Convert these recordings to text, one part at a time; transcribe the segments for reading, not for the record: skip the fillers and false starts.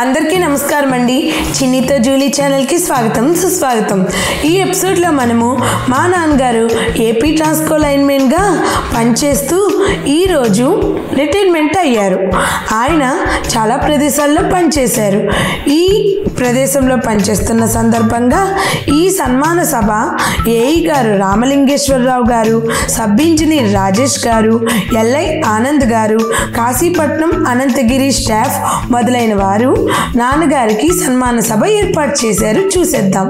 అందరికీ నమస్కారం అండి. చిన్నితో జూలీ ఛానల్కి స్వాగతం సుస్వాగతం. ఈ ఎపిసోడ్లో మనము మా నాన్నగారు ఏపీ ట్రాన్స్కో లైన్మెన్గా పనిచేస్తూ ఈరోజు రిటైర్మెంట్ అయ్యారు. ఆయన చాలా ప్రదేశాల్లో పనిచేశారు. ఈ ప్రదేశంలో పనిచేస్తున్న సందర్భంగా ఈ సన్మాన సభ ఏఈ గారు రామలింగేశ్వరరావు గారు, సబ్ ఇంజనీర్ రాజేష్ గారు, ఎల్ఐ ఆనంద్ గారు, కాశీపట్నం అనంతగిరి స్టాఫ్ మొదలైన వారు నాన్నగారికి సన్మాన సభ ఏర్పాటు చేశారు. చూసేద్దాం.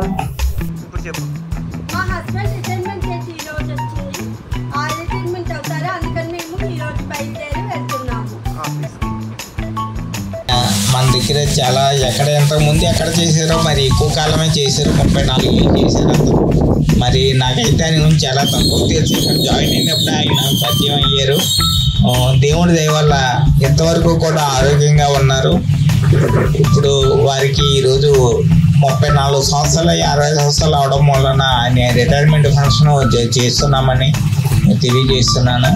మన దగ్గర చాలా ఎక్కడ ఇంతకుముందు ఎక్కడ చేశారో మరి ఎక్కువ కాలమే చేశారు, 34 ఏళ్ళు చేశారు అందరూ. మరి నాకైతే ఆయన గురించి చాలా తక్కువ తెలుసు. జాయిన్ అయినప్పుడు ఆయన పరిచయం అయ్యారు. దేవుడి దయ వల్ల ఇంతవరకు కూడా ఆరోగ్యంగా ఉన్నారు. ఇప్పుడు వారికి ఈరోజు 34 సంవత్సరాలు 60 సంవత్సరాలు అవడం వలన ఆయన రిటైర్మెంట్ ఫంక్షన్ చేస్తున్నామని తెలియజేస్తున్నాను.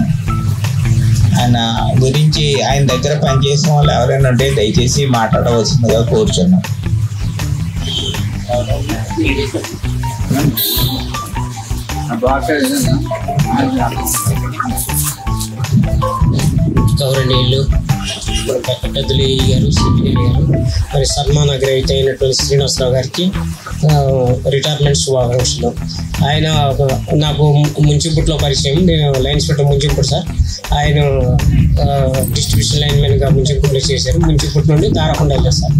ఆయన గురించి ఆయన దగ్గర పనిచేసిన వాళ్ళు ఎవరైనా ఉంటే దయచేసి మాట్లాడవలసిందిగా కోరుచున్నాం. గౌరవనీయులు పెద్దలు గారు, సిబిఐ గారు, మరి సన్మాన గ్రహీత అయినటువంటి శ్రీనివాసరావు గారికి రిటైర్మెంట్ శుభాకాంక్షలు. ఆయన నాకు ముంచింపుట్లో పరిచయం. నేను లైన్స్ పెట్ట ముంచింపుట్ సార్. ఆయన డిస్ట్రిబ్యూషన్ లైన్మెన్గా ముంచింపుట్లో చేశారు. ముంచింపుట్ నుండి దారకొండ వెళ్ళారు సార్.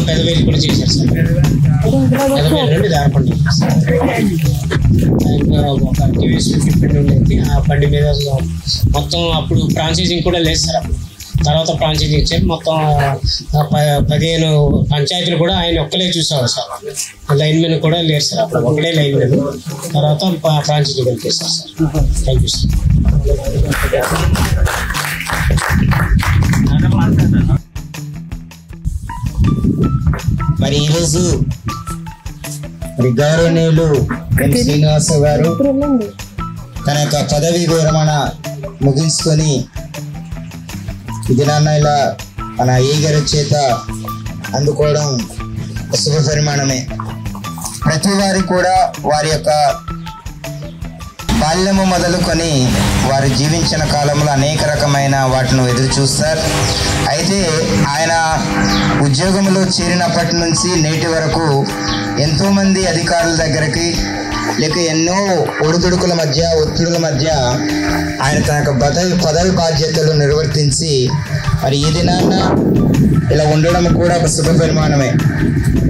పెదవేలి కూడా చేశారు సార్. పెదవేలి నుండి దారకొండ వెళ్ళారు సార్. ఒక టీవీఎస్ 50 ఉండేది. ఆ బండి మీద మొత్తం అప్పుడు ఫ్రాంచైజింగ్ కూడా లేదు సార్. అప్పుడు తర్వాత ఫ్రాంచైజీ ఇచ్చారు. మొత్తం 15 పంచాయతీలు కూడా ఆయన ఒక్కలే చూసేవారు సార్. లైన్మెన్ కూడా లేరు సార్. అప్పుడు ఒకటే లైన్మెన్. తర్వాత ఫ్రాంచైజీ కలిపేశారు సార్. Thank you sir. మరి ఈరోజు గౌరవనీయులు శ్రీనివాసరావు గారు తన యొక్క పదవి విరమణ ముగించుకొని ఇది నాన్న ఇలా మన ఏ గారి చేత అందుకోవడం శుభ పరిమాణమే. ప్రతి వారి కూడా వారి యొక్క బాల్యము మొదలుకొని వారు జీవించిన కాలంలో అనేక రకమైన వాటిని ఎదురు చూస్తారు. అయితే ఆయన ఉద్యోగంలో చేరినప్పటి నుంచి నేటి వరకు ఎంతోమంది అధికారుల దగ్గరికి లేక ఎన్నో ఒడిదుడుకుల మధ్య ఒత్తిడుల మధ్య ఆయన తన యొక్క పదవి బాధ్యతలు నిర్వర్తించి మరి ఈ దినాన్న ఇలా ఉండడం కూడా ఒక శుభ పరిమాణమే.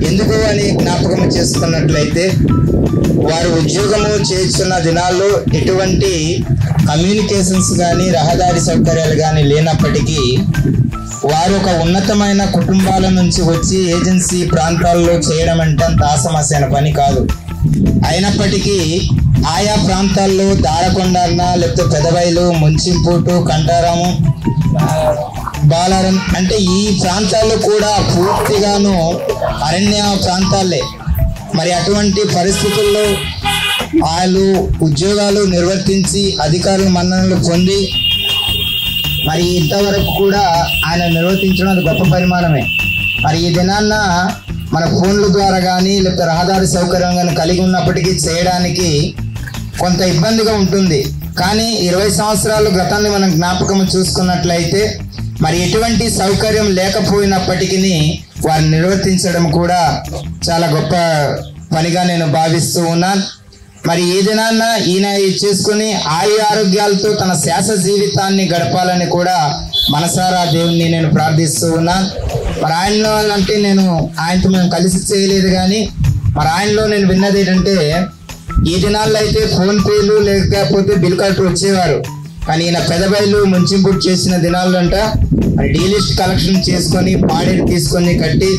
ఎందుకు అని జ్ఞాపకం చేసుకున్నట్లయితే వారు ఉద్యోగము చేస్తున్న దినాల్లో ఎటువంటి కమ్యూనికేషన్స్ కానీ రహదారి సౌకర్యాలు కానీ లేనప్పటికీ వారు ఒక ఉన్నతమైన కుటుంబాల నుంచి వచ్చి ఏజెన్సీ ప్రాంతాల్లో చేయడం అంటే అంత ఆసమాసైన పని కాదు. అయినప్పటికీ ఆయా ప్రాంతాల్లో దారకొండ లేకపోతే పెదబైలు, ముంచింపూటు, కంటారాము, బాలారం అంటే ఈ ప్రాంతాల్లో కూడా పూర్తిగాను అరణ్య ప్రాంతాలే. మరి అటువంటి పరిస్థితుల్లో వాళ్ళు ఉద్యోగాలు నిర్వర్తించి అధికారుల మన్ననలు పొంది మరి ఇంతవరకు కూడా ఆయన నిర్వర్తించడం అది గొప్ప పరిమాణమే. మరి ఈ దినాన్న మన ఫోన్ల ద్వారా కానీ లేకపోతే రహదారి సౌకర్యం కానీ కలిగి ఉన్నప్పటికీ చేయడానికి కొంత ఇబ్బందిగా ఉంటుంది. కానీ 20 సంవత్సరాలు గతాన్ని మనం జ్ఞాపకం చూసుకున్నట్లయితే మరి ఎటువంటి సౌకర్యం లేకపోయినప్పటికీ వారిని నిర్వర్తించడం కూడా చాలా గొప్ప పనిగా నేను భావిస్తూ ఉన్నాను. మరి ఈ దినాన్న ఈయన చేసుకుని ఆరోగ్యాలతో తన శాస జీవితాన్ని గడపాలని కూడా మనసారా దేవుణ్ణి నేను ప్రార్థిస్తూ ఉన్నాను. మరి ఆయనలో అంటే నేను ఆయనతో మేము కలిసి చేయలేదు, కానీ మరి ఆయనలో నేను విన్నది ఏంటంటే ఈ దినాల్లో అయితే ఫోన్పేలు లేకపోతే బిల్ కలెక్టర్ వచ్చేవారు. కానీ ఈయన పెదబైలు ముంచింపుట్ చేసిన దినాల్లో అంట మరి డీలిస్ట్ కలెక్షన్ చేసుకొని పాడేరు తీసుకొని కట్టి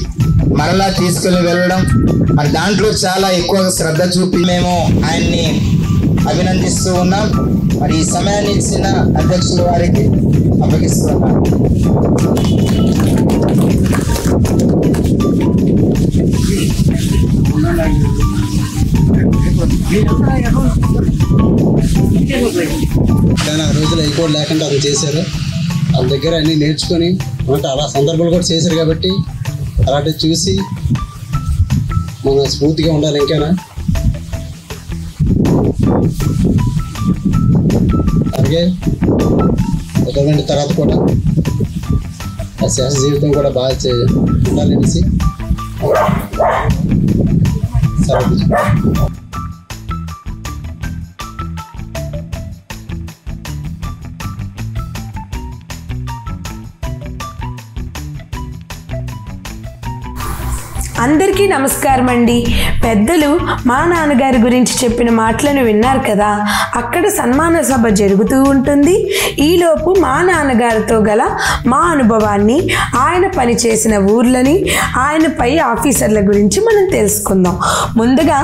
మరలా తీసుకొని వెళ్ళడం, మరి దాంట్లో చాలా ఎక్కువ శ్రద్ధ చూపి మేము ఆయన్ని అభినందిస్తూ ఉన్నాం. మరి ఈ సమయాన్ని ఇచ్చిన అధ్యక్షుల వారికి అప్పగిస్తూ ఉన్నాం. కానీ ఆ రోజులు ఎక్కువ లేకుండా అది చేశారు. వాళ్ళ దగ్గర అన్నీ నేర్చుకొని అంటే అలా సందర్భాలు కూడా చేశారు కాబట్టి అలాంటివి చూసి మన స్ఫూర్తిగా ఉండాలి. ఇంకేనా అలాగే రిటైర్మెంట్ తర్వాత కూడా ఆ శాస్త్ర జీవితం కూడా బాగా ఉండాలనేసి సరే. అందరికీ నమస్కారం అండి. పెద్దలు మా నాన్నగారి గురించి చెప్పిన మాటలను విన్నారు కదా. అక్కడ సన్మాన సభ జరుగుతూ ఉంటుంది. ఈలోపు మా నాన్నగారితో గల మా అనుభవాన్ని, ఆయన పనిచేసిన ఊర్లని, ఆయన పై ఆఫీసర్ల గురించి మనం తెలుసుకుందాం. ముందుగా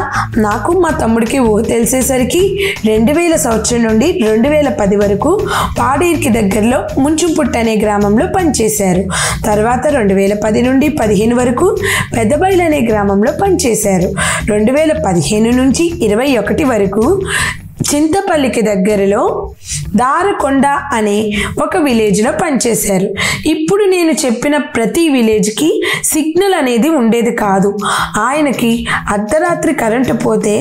నాకు మా తమ్ముడికి తెలిసేసరికి 2000 సంవత్సరం నుండి 2010 వరకు పాడేరుకి దగ్గరలో ముంచుంపుట్ట అనే గ్రామంలో పనిచేశారు. తర్వాత 2010 నుండి 15 వరకు పెద్దబైలు అనే గ్రామంలో పనిచేశారు. 2015 నుంచి 21 వరకు చింతపల్లికి దగ్గరలో దారకొండ అనే ఒక విలేజ్లో పనిచేశారు. ఇప్పుడు నేను చెప్పిన ప్రతి విలేజ్కి సిగ్నల్ అనేది ఉండేది కాదు. ఆయనకి అర్ధరాత్రి కరెంటు పోతే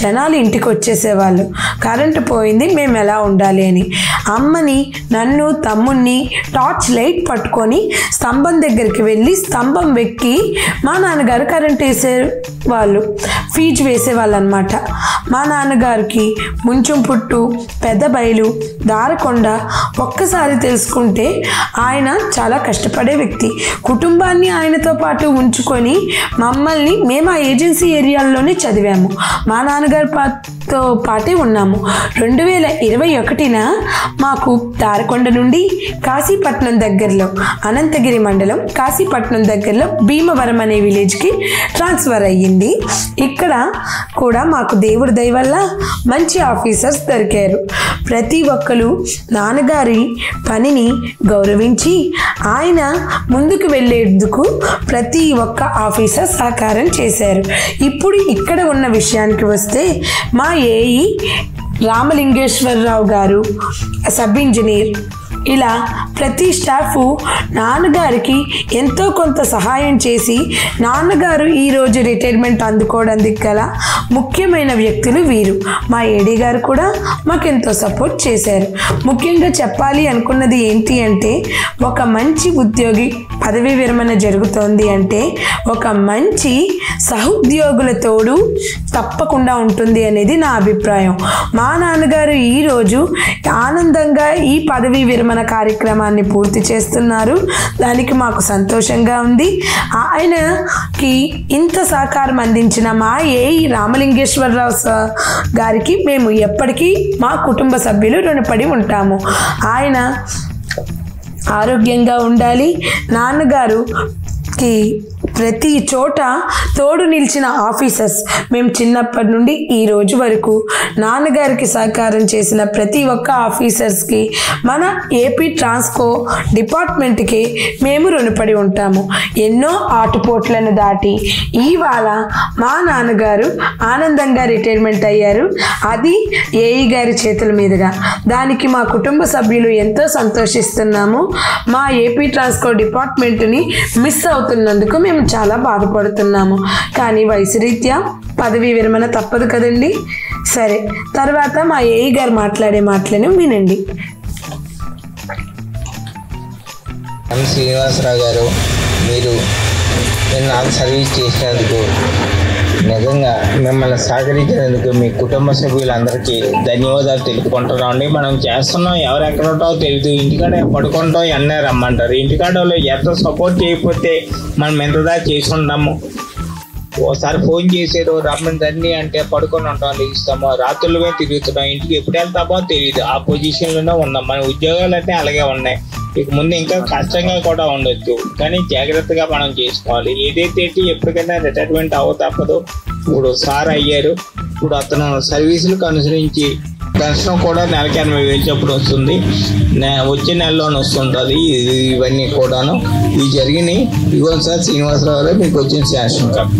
జనాలు ఇంటికి వచ్చేసేవాళ్ళు. కరెంటు పోయింది, మేము ఎలా ఉండాలి అని. అమ్మని, నన్ను, తమ్ముణ్ణి టార్చ్ లైట్ పట్టుకొని స్తంభం దగ్గరికి వెళ్ళి స్తంభం వెక్కి మా నాన్నగారు కరెంటు వేసేవాళ్ళు, ఫీజు వేసేవాళ్ళు అనమాట. మా నాన్నగారికి ముంచుంపుట్టు, పెద్దబైలు, దారకొండ ఒక్కసారి తెలుసుకుంటే ఆయన చాలా కష్టపడే వ్యక్తి. కుటుంబాన్ని ఆయనతో పాటు ఉంచుకొని మమ్మల్ని మేము ఆ ఏజెన్సీ ఏరియాల్లోనే చదివాము. మా నాన్నగారితో పాటే ఉన్నాము. 2021న మాకు దారకొండ నుండి కాశీపట్నం దగ్గరలో, అనంతగిరి మండలం కాశీపట్నం దగ్గరలో భీమవరం అనే విలేజ్కి ట్రాన్స్ఫర్ అయ్యింది. ఇక్కడ కూడా మాకు దేవుడి దయ వల్ల మంచి ఆఫీసర్స్ దొరికారు. ప్రతి ఒక్కరు నాన్నగారి పనిని గౌరవించి ఆయన ముందుకు వెళ్ళేందుకు ప్రతి ఒక్క ఆఫీసర్ సహకారం చేశారు. ఇప్పుడు ఇక్కడ ఉన్న విషయానికి వస్తే మా ఏఈ రామలింగేశ్వరరావు గారు, సబ్ ఇంజనీర్, ఇలా ప్రతి స్టాఫ్ నాన్నగారికి ఎంతో కొంత సహాయం చేసి నాన్నగారు ఈరోజు రిటైర్మెంట్ అందుకోవడానికి గల ముఖ్యమైన వ్యక్తులు వీరు. మా ఏడీ గారు కూడా మాకెంతో సపోర్ట్ చేశారు. ముఖ్యంగా చెప్పాలి అనుకున్నది ఏంటి అంటే, ఒక మంచి ఉద్యోగి పదవీ విరమణ జరుగుతోంది అంటే ఒక మంచి సహోద్యోగుల తోడు తప్పకుండా ఉంటుంది అనేది నా అభిప్రాయం. మా నాన్నగారు ఈరోజు ఆనందంగా ఈ పదవీ విరమణ కార్యక్రమాన్ని పూర్తి చేస్తున్నారు. దానికి మాకు సంతోషంగా ఉంది. ఆయనకి ఇంత సహకారం అందించిన మా ఏఈ రామలింగేశ్వరరావు గారికి మేము ఎప్పటికీ మా కుటుంబ సభ్యులు రుణపడి ఉంటాము. ఆయన ఆరోగ్యంగా ఉండాలి. నాన్నగారుకి ప్రతి చోట తోడు నిలిచిన ఆఫీసర్స్, మేము చిన్నప్పటి నుండి ఈ రోజు వరకు నాన్నగారికి సహకారం చేసిన ప్రతి ఒక్క ఆఫీసర్స్కి, మన ఏపీ ట్రాన్స్కో డిపార్ట్మెంట్కి మేము రుణపడి ఉంటాము. ఎన్నో ఆటుపోట్లను దాటి ఇవాళ మా నాన్నగారు ఆనందంగా రిటైర్మెంట్ అయ్యారు. అది ఏఈ గారి చేతుల మీదుగా. దానికి మా కుటుంబ సభ్యులు ఎంతో సంతోషిస్తున్నాము. మా ఏపీ ట్రాన్స్కో డిపార్ట్మెంట్ని మిస్ అవుతున్నందుకు మేము చాలా బాధపడుతున్నాము. కానీ వయసు రీత్యా పదవీ విరమణ తప్పదు కదండి. సరే, తర్వాత మా ఏఈ గారు మాట్లాడే మాటలను వినండి. శ్రీనివాసరావు గారు, మీరు నాకు సర్వీస్ చేసినందుకు, నిజంగా మిమ్మల్ని సహకరించినందుకు మీ కుటుంబ సభ్యులందరికీ ధన్యవాదాలు తెలుపుకుంటున్నామండి. మనం చేస్తున్నాం, ఎవరు ఎక్కడ ఉంటావో తెలియదు, ఇంటికాడ పడుకుంటాం, ఎన్నే రమ్మంటారు. ఇంటికాడ వాళ్ళు ఎంత సపోర్ట్ చేయకపోతే మనం ఎంతదా చేసి ఉంటాము. ఓసారి ఫోన్ చేసేది రమ్మందరినీ అంటే పడుకొని ఉంటాం, లేస్తాము, రాత్రులమే తిరుగుతున్నాం, ఇంటికి ఎప్పుడు వెళ్తామో తెలియదు. ఆ పొజిషన్లోనే ఉన్నాం. మన ఉద్యోగాలు అంటే అలాగే ఉన్నాయి. ఇక ముందు ఇంకా కష్టంగా కూడా ఉండొచ్చు, కానీ జాగ్రత్తగా మనం చేసుకోవాలి. ఏదైతే ఎప్పటికైనా రిటైర్మెంట్ తప్పదు. ఇప్పుడు సార్ అయ్యారు, ఇప్పుడు అతను సర్వీసులకు అనుసరించి పెన్షన్ కూడా నెలకి 80,000 చొప్పున వస్తుంది. వచ్చే నెలలోనే వస్తుంటుంది. ఇవన్నీ కూడాను ఇవి జరిగినాయి. ఇవ్వండి సార్ శ్రీనివాసరావు గారు, మీకు వచ్చిన శాంక్షన్ కార్డు.